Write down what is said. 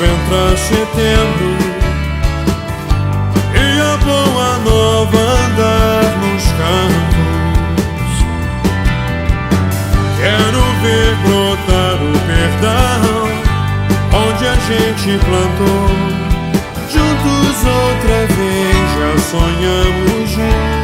entra setembro e a boa nova andar nos campos. Quero ver brotar o perdão onde a gente plantou. Juntos outra vez já sonhamos juntos.